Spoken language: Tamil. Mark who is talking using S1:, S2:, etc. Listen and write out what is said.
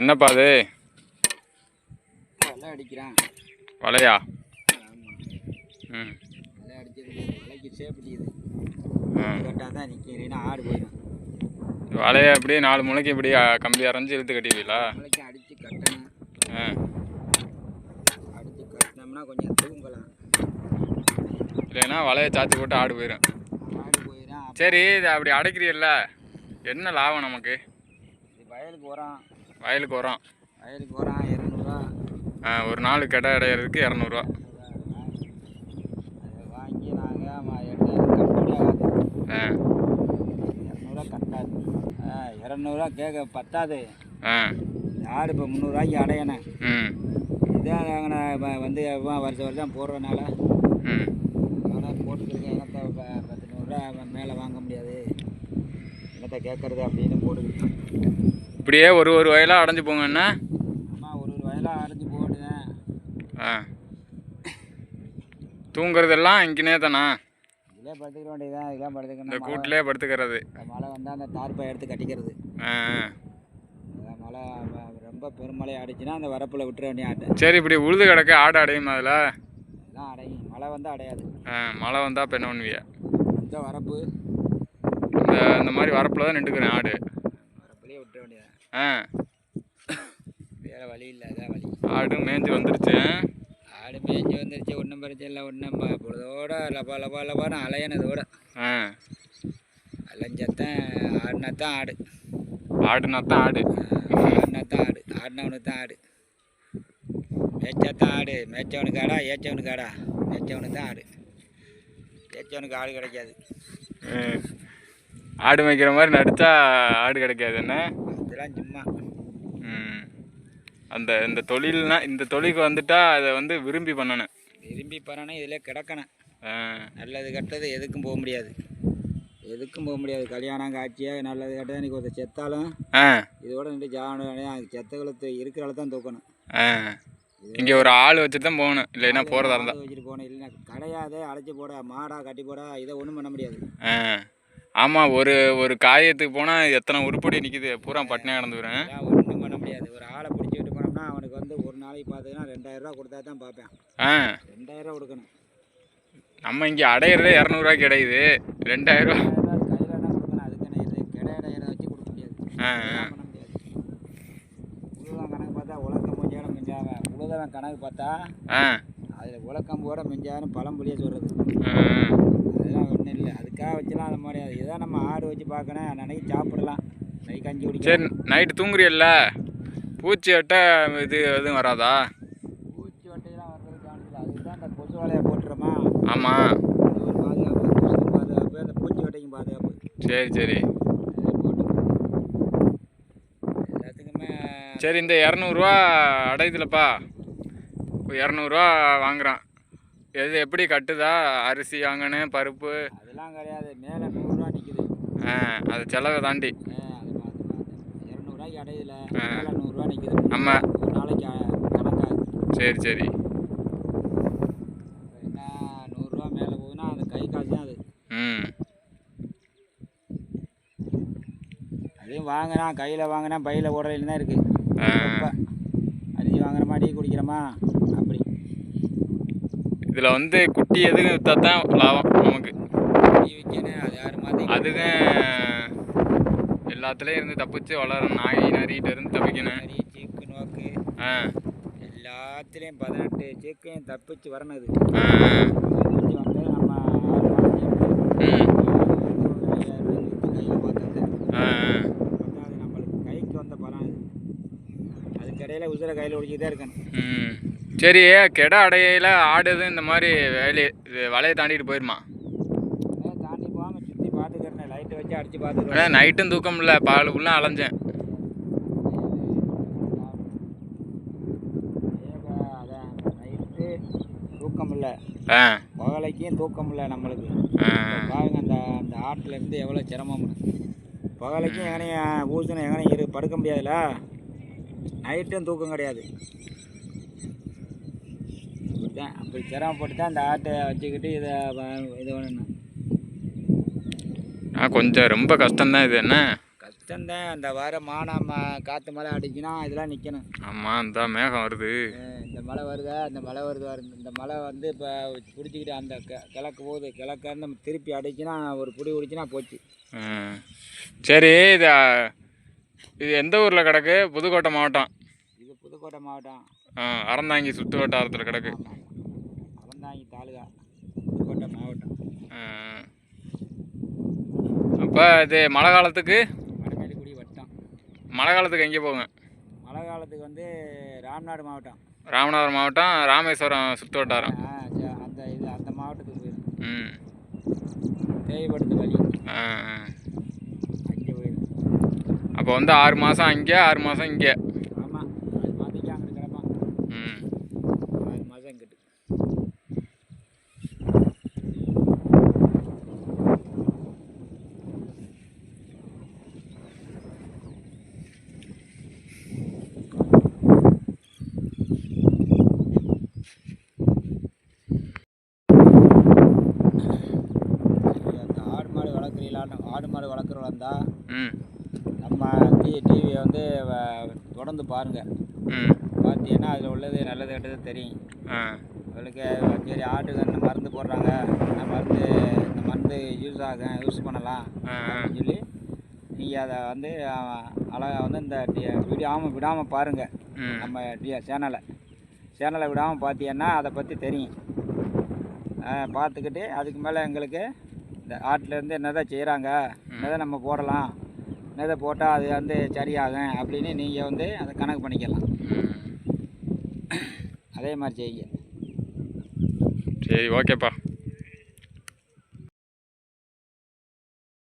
S1: என்னப்பா அது?
S2: வலை அடிக்கிறான்.
S1: வலையா?
S2: வலை அடிச்சிருக்கு. வலைக்கு சேஃப்டிக்குது. கட்டால் தான் நிற்கிறேன்னா ஆடு போயிடும்.
S1: வலையை அப்படியே 4 முளைக்கு இப்படி கம்பி அரைஞ்சி இழுத்து கட்டிடுவீங்களா?
S2: முளைக்கு அடித்து கட்டணும். அடித்து கட்டினோம்னா கொஞ்சம் தூங்கலாம்.
S1: இல்லைன்னா வலையை சாத்தி போட்டு ஆடு போயிடும். சரி, இது அப்படி அடைக்கிறீல்ல, என்ன லாபம் நமக்கு?
S2: இது வயலுக்கு உரம்.
S1: வயலுக்கு உரம்
S2: 200 ரூபா.
S1: ஒரு நாள் கடை அடையிறதுக்கு 200 ரூபா.
S2: அதை வாங்கி நாங்கள் 200 கட்டாது. 200 கேட்க பத்தாது. ஆடு இப்போ 300 ரூபாய்க்கு அடையணும். இதான் நாங்கள் வந்து வருஷம் போடுறதுனால போட்டுக்கிறேன். இனத்தை 10 ரூபா மேலே வாங்க முடியாது, இனத்தை கேட்கறது அப்படின்னு போட்டுக்கிட்டேன்.
S1: இப்படியே ஒரு வயலாக அடைஞ்சு போங்கண்ணா.
S2: ஆமாம், ஒரு வயலாக அடைஞ்சு போடுவேன்.
S1: தூங்குறதெல்லாம் இங்கேனே தானா?
S2: இதெல்லாம் படுத்துக்க வேண்டியதுதான். இதெல்லாம் படுத்துக்கணும்.
S1: இந்த கூட்டிலே படுத்துக்கிறது.
S2: மழை வந்தால் அந்த தார்ப்பை எடுத்து கட்டிக்கிறது. மழை ரொம்ப பெருமழை அடிச்சுன்னா அந்த வரப்பில் விட்டுற வேண்டிய ஆட்டை.
S1: சரி, இப்படி உழுது கிடக்க ஆடு அடையும்? அதில்
S2: எல்லாம் அடையும். மழை வந்தால் அடையாது.
S1: மழை வந்தால் இப்போ என்ன பண்ணுவியா?
S2: இந்த வரப்பு
S1: இந்த மாதிரி வரப்பில் தான் நின்றுக்கிறேன் ஆடு.
S2: வரப்புலேயே விட்டுற வேண்டியது. வேறு வழி இல்லை, அதான் வழி.
S1: ஆடு மேய்ஞ்சி வந்துருச்சு.
S2: ஆடு மேய்ஞ்சி வந்துருச்சு. ஒன்றும் பிரச்சனை இல்லை. ஒன்றும் பொழுதோட லபான்னு அலையனதோட அலைஞ்சத்தான் ஆடினாத்தான் ஆடு.
S1: ஆடுனாத்தான் ஆடு.
S2: ஆடினாத்தான் ஆடு. ஆடினவனுக்கு தான் ஆடு. மேய்ச்சாத்தான் ஆடு. மேய்ச்சவனுக்கு ஆடா, ஏச்சவனுக்கு ஆடா? மேய்ச்சவனுக்கு தான் ஆடு. ஏச்சவனுக்கு ஆடு கிடைக்காது.
S1: ஆடு மேய்க்கிற மாதிரி நடித்தா ஆடு கிடைக்காது. என்ன
S2: இதெல்லாம் சும்மா.
S1: இந்த தொழில்னா, இந்த தொழிலுக்கு வந்துட்டா அதை வந்து விரும்பி பண்ணணும்.
S2: விரும்பி பண்ணணும். இதில் கிடக்கணும். நல்லது கெட்டது எதுக்கும் போக முடியாது. எதுக்கும் போக முடியாது. கல்யாணம் காட்சியாக நல்லது கெட்டது இன்றைக்கி ஒருத்தர் செத்தாலும் இதோட நின்று ஜாவணும். செத்தகுலத்து இருக்கிறால தான் தூக்கணும்.
S1: இங்கே ஒரு ஆள் வச்சுட்டு தான் போகணும். இல்லைன்னா போகிறதா இருந்தால்
S2: வச்சுட்டு போகணும். இல்லைன்னா கிடையாது. அழைச்சி போட, மாடா கட்டி போட, இதை ஒன்றும் பண்ண முடியாது.
S1: ஆமாம், ஒரு காரியத்துக்கு போனால் எத்தனை உருப்படி நிற்கிது, பூரா பட்டினியாக கிடந்துக்கிறேன்.
S2: ஒன்றும் பண்ண முடியாது. ஒரு ஆளை பிடிச்சிக்கிட்டு போனோம்னா அவனுக்கு வந்து ஒரு நாளைக்கு பார்த்தீங்கன்னா 2000 ரூபா கொடுத்தா தான் பார்ப்பேன். 2000 ரூபா கொடுக்கணும். நம்ம
S1: இங்கே அடையிறதே 200 ரூபாய்க்கு கிடையாது. 2000 ரூபா
S2: கையில் என்ன கொடுக்கணும்? அதுக்கான இது அடையிறத வச்சு கொடுக்க முடியாது. பண்ண முடியாது. உழுதான் கணக்கு பார்த்தா உலக்கம் கொஞ்சம் மிஞ்சாவன். உழுதவன் கணக்கு பார்த்தா அதில் உலக்கம்போட மிஞ்சான்னு பழம்புலியே சொல்கிறது. அதெல்லாம் ஒன்றும் இல்லை. அதுக்காக வச்சுலாம் அந்த மாதிரி இதுதான் நம்ம ஆடு வச்சு பார்க்கணும். அன்னைக்கு சாப்பிடலாம். நைட் கஞ்சி குடிக்க.
S1: சரி, நைட்டு தூங்குறியல்ல, பூச்சி வெட்ட இது எதுவும் வராதா?
S2: பூச்சி வெட்டையெல்லாம் வர்றது காணிக்கல. அதுதான் இந்த கொசு வலையை போட்டுறோமா?
S1: ஆமாம்,
S2: அது ஒரு பாதுகாப்பு. கொசு பாதுகாப்பு, அந்த பூச்சி வெட்டைக்கும் பாதுகாப்பு.
S1: சரி
S2: போட்டு எல்லாத்துக்குமே.
S1: சரி, இந்த 200 ரூபா அடையுதுலப்பா, 200 ரூபா வாங்குறான். எது எப்படி கட்டுதா? அரிசி வாங்கினேன், பருப்பு
S2: அதெல்லாம் கிடையாது. மேலே 100 ரூபா நிற்குது.
S1: அது செலவை தாண்டி.
S2: அது 200 ரூபாய்க்கு அடையில மேலே 100 ரூபா நிற்குது.
S1: நம்ம
S2: ஒரு நாளைக்கு கணக்காகுது.
S1: சரி
S2: என்ன 100 ரூபா மேலே போகுதுன்னா அது கை காசு தான் அது. அதையும் வாங்கினா கையில் வாங்கினா பையில் ஓடுறதுல தான் இருக்குது. அரிசி வாங்குறோமா, டீ குடிக்கிறோமா, அப்படி.
S1: இதில் வந்து குட்டி எதுவும் விற்றா தான் லாபம் நமக்கு.
S2: குட்டி விற்கணும். அது யாரும் மாற்றி
S1: அதுக்கும் எல்லாத்துலேயும் இருந்து தப்பிச்சு வளரணும். நாய் நரிகிட்ட இருந்து தப்பிக்கணும்.
S2: நரி, சீக்கு, நோக்கு எல்லாத்துலேயும் 18 சீக்கையும் தப்பிச்சு வரணும். இது தப்பிச்சு வந்து நம்ம 6 கையில் பார்த்தது அது நம்மளுக்கு கைக்கு வந்த பலன். அதுக்கடையில் உசுரை கையில் ஒடிச்சிக்கிட்டே இருக்கணும்.
S1: சரி, கெடை அடையில ஆடுது இந்த மாதிரி வலையை தாண்டிட்டு போயிருமா?
S2: தாண்டி போகாமல் சுற்றி பார்த்துக்கிறேன். லைட்டை வச்சு அடித்து பார்த்துக்கிறேன்.
S1: நைட்டும் தூக்கம் இல்லை, பகல் ஃபுல்லாக அலைஞ்சேன்.
S2: அதான் நைட்டு தூக்கம் இல்லை, பகலைக்கும் தூக்கம் இல்லை நம்மளுக்கு. பாருங்க அந்த ஆட்டிலேருந்து எவ்வளோ சிரமம். பகலைக்கும் எங்கனையும் ஊசணும், எங்கனையும் படுக்க முடியாதுல்ல. நைட்டும் தூக்கம் கிடையாது. அப்படி சிரமப்பட்டு தான் அந்த ஆட்டை வச்சுக்கிட்டு இது பண்ணணும்.
S1: கொஞ்சம் ரொம்ப கஷ்டம்தான் இது. என்ன
S2: கஷ்டம். கஷ்டம்தான். அந்த வர மானம் காற்று மழை அடிச்சுன்னா இதெல்லாம் நிற்கணும்.
S1: ஆமாம், இந்த மேகம் வருது.
S2: இந்த மழை வருதா, இந்த மழை வருது. இந்த மழை வந்து இப்போ பிடிச்சிக்கிட்டு அந்த கிழக்கு போகுது. கிழக்கு நம்ம திருப்பி அடிச்சுன்னா ஒரு பிடி பிடிச்சினா போச்சு.
S1: சரி, இது எந்த ஊரில் கிடக்கு? புதுக்கோட்டை மாவட்டம்.
S2: இது புதுக்கோட்டை மாவட்டம்.
S1: அறந்தாங்கி சுற்று வட்டாரத்தில் கிடக்கு.
S2: அறந்தாங்கி தாலுகா, புதுக்கோட்டை மாவட்டம்.
S1: அப்போ இது மழை காலத்துக்கு?
S2: மடமேலுக்குடி வட்டம்.
S1: மழை காலத்துக்கு எங்கே போங்க?
S2: மழை காலத்துக்கு வந்து ராமநாடு மாவட்டம்.
S1: ராமநாதபுரம் மாவட்டம், ராமேஸ்வரம் சுற்று வட்டாரம்.
S2: அந்த மாவட்டத்துக்கு போயிடும்.
S1: ம்.
S2: தேவைப்படுத்த வழி அங்கே போயிடும்.
S1: அப்போ வந்து 6 மாதம் அங்கே, 6 மாதம் இங்கே.
S2: ஆமாம், 6 மாதத்துக்கு அங்கிட்டு கிடப்பான். 6 மாதம் இங்கிட்டு. ஆடு மாடு வளர்க்குறவங்க இருந்தால் நம்ம டிவியை வந்து தொடர்ந்து பாருங்கள். பார்த்தீங்கன்னா அதில் உள்ளது நல்லது கெட்டது தெரியும். அவளுக்கு சரி ஆட்டுக்கு இந்த மருந்து போடுறாங்க, இந்த மருந்து யூஸ் பண்ணலாம் அப்படின்னு சொல்லி நீங்கள் அதை வந்து அழகாக வந்து இந்த வீடியோ விடாமல் பாருங்கள். நம்ம சேனலை விடாமல் பார்த்தீங்கன்னா அதை பற்றி தெரியும். பார்த்துக்கிட்டு அதுக்கு மேலே எங்களுக்கு இந்த ஆட்டிலேருந்து என்னதான் செய்கிறாங்க, என்னதான் நம்ம போடலாம், என்னதை போட்டால் அது வந்து சரியாகும் அப்படின்னு நீங்கள் வந்து அதை கணக்கு பண்ணிக்கலாம். அதே மாதிரி செய்யுங்க.
S1: சரி, ஓகேப்பா.